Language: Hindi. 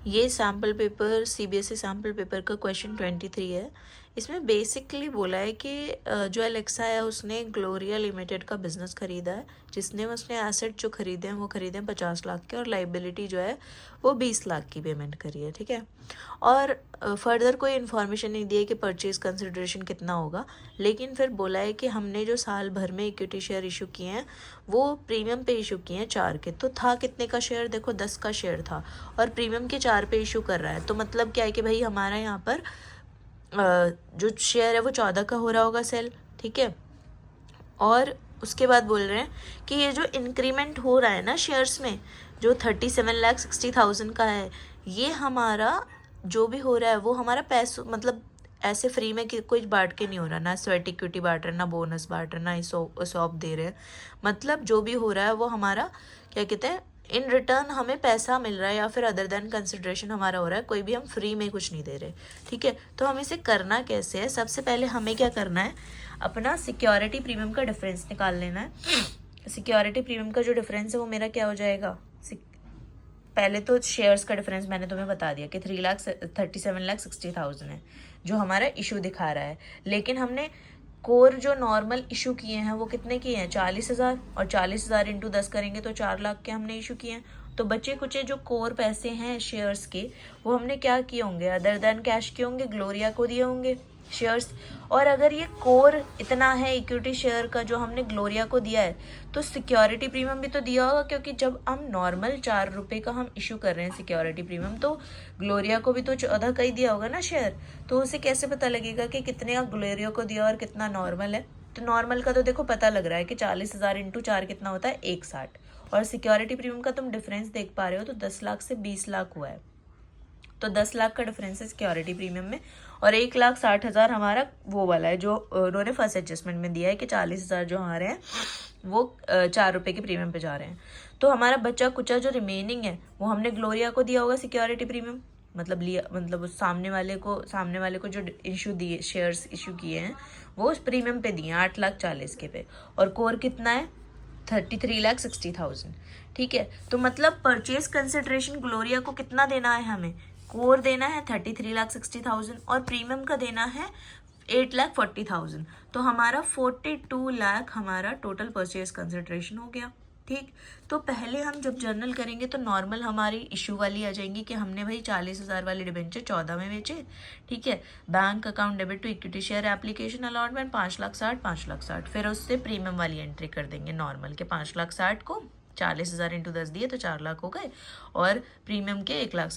ये sample paper CBSE sample paper का क्वेश्चन 23 है। इसमें बेसिकली बोला है कि जो एलेक्सा है उसने ग्लोरिया लिमिटेड का बिज़नेस ख़रीदा है, जिसने उसने एसेट जो ख़रीदे हैं वो ख़रीदे हैं 50 लाख के, और लाइबिलिटी जो है वो 20 लाख की पेमेंट करी है। ठीक है, और फर्दर कोई इन्फॉर्मेशन नहीं दी है कि परचेज़ कंसिडरेशन कितना होगा, लेकिन फिर बोला है कि हमने जो साल भर में इक्विटी शेयर इशू किए हैं वो प्रीमियम पे इशू किए हैं 4 के। तो था कितने का शेयर, देखो 10 का शेयर था और प्रीमियम के 4 पे इशू कर रहा है। तो मतलब क्या है कि भाई हमारा यहाँ पर जो शेयर है वो 14 का हो रहा होगा सेल। ठीक है, और उसके बाद बोल रहे हैं कि ये जो इंक्रीमेंट हो रहा है ना शेयर्स में, जो 37,60,000 का है, ये हमारा जो भी हो रहा है वो हमारा पैसों मतलब ऐसे फ्री में कोई बांट के नहीं हो रहा, ना स्वेट इक्विटी बांट रहे हैं, ना बोनस बांट रहे हैं, ना सॉप दे रहे हैं। मतलब जो भी हो रहा है वो हमारा क्या कहते हैं, इन रिटर्न हमें पैसा मिल रहा है या फिर अदर देन कंसिडरेशन हमारा हो रहा है, कोई भी हम फ्री में कुछ नहीं दे रहे। ठीक है, तो हम इसे करना कैसे है, सबसे पहले हमें क्या करना है, अपना सिक्योरिटी प्रीमियम का डिफरेंस निकाल लेना है। सिक्योरिटी प्रीमियम का जो डिफरेंस है वो मेरा क्या हो जाएगा, पहले तो शेयर्स का डिफरेंस मैंने तुम्हें बता दिया कि 3,37,60,000 है जो हमारा इशू दिखा रहा है, लेकिन हमने कोर जो नॉर्मल इशू किए हैं वो कितने किए हैं, 40,000, और 40,000 इंटू 10 करेंगे तो 4 लाख के हमने इशू किए हैं। तो बचे कुचे जो कोर पैसे हैं शेयर्स के वो हमने क्या किए होंगे, अदर देन कैश किए होंगे, ग्लोरिया को दिए होंगे शेयर्स। और अगर ये कोर इतना है इक्विटी शेयर का जो हमने ग्लोरिया को दिया है, तो सिक्योरिटी प्रीमियम भी तो दिया होगा, क्योंकि जब हम नॉर्मल 4 रुपये का हम इशू कर रहे हैं सिक्योरिटी प्रीमियम, तो ग्लोरिया को भी तो 14 का ही दिया होगा ना शेयर। तो उसे कैसे पता लगेगा कि कितने का ग्लोरिया को दिया और कितना नॉर्मल है। तो नॉर्मल का तो देखो पता लग रहा है कि 40,000 इंटू 4 कितना होता है, 160, और सिक्योरिटी प्रीमियम का तुम डिफरेंस देख पा रहे हो तो 10 लाख से 20 लाख हुआ है। तो 10 लाख का डिफरेंस है सिक्योरिटी प्रीमियम में, और 1,60,000 हमारा वो वाला है जो उन्होंने फर्स्ट एडजस्टमेंट में दिया है कि 40,000 जो हमारे हैं वो 4 रुपये के प्रीमियम पे जा रहे हैं। तो हमारा बचा कुचा जो रिमेनिंग है वो हमने ग्लोरिया को दिया होगा सिक्योरिटी प्रीमियम, मतलब लिया, मतलब उस सामने वाले को जो इशू दिए, शेयर्स इशू किए हैं वो उस प्रीमियम पे दिए 8,40,000 के पे, और कोर कितना है 33,60,000। ठीक है, तो मतलब परचेज कंसिडरेशन ग्लोरिया को कितना देना है, हमें कोर देना है 33,60,000 और प्रीमियम का देना है 8,40,000। तो हमारा 42 लाख हमारा टोटल परचेज कंसिडरेशन हो गया। ठीक, तो पहले हम जब जर्नल करेंगे तो नॉर्मल हमारी इशू वाली आ जाएंगी कि हमने भाई 40,000 वाले डिबेंचर 14 में बेचे। ठीक है, bank account debit to equity share application allotment 5,60,000, फिर उससे प्रीमियम वाली एंट्री कर देंगे नॉर्मल के 5,60,000 को 40,000 इंटू 10 दिए तो 4 लाख हो गए, और प्रीमियम के 1,60,000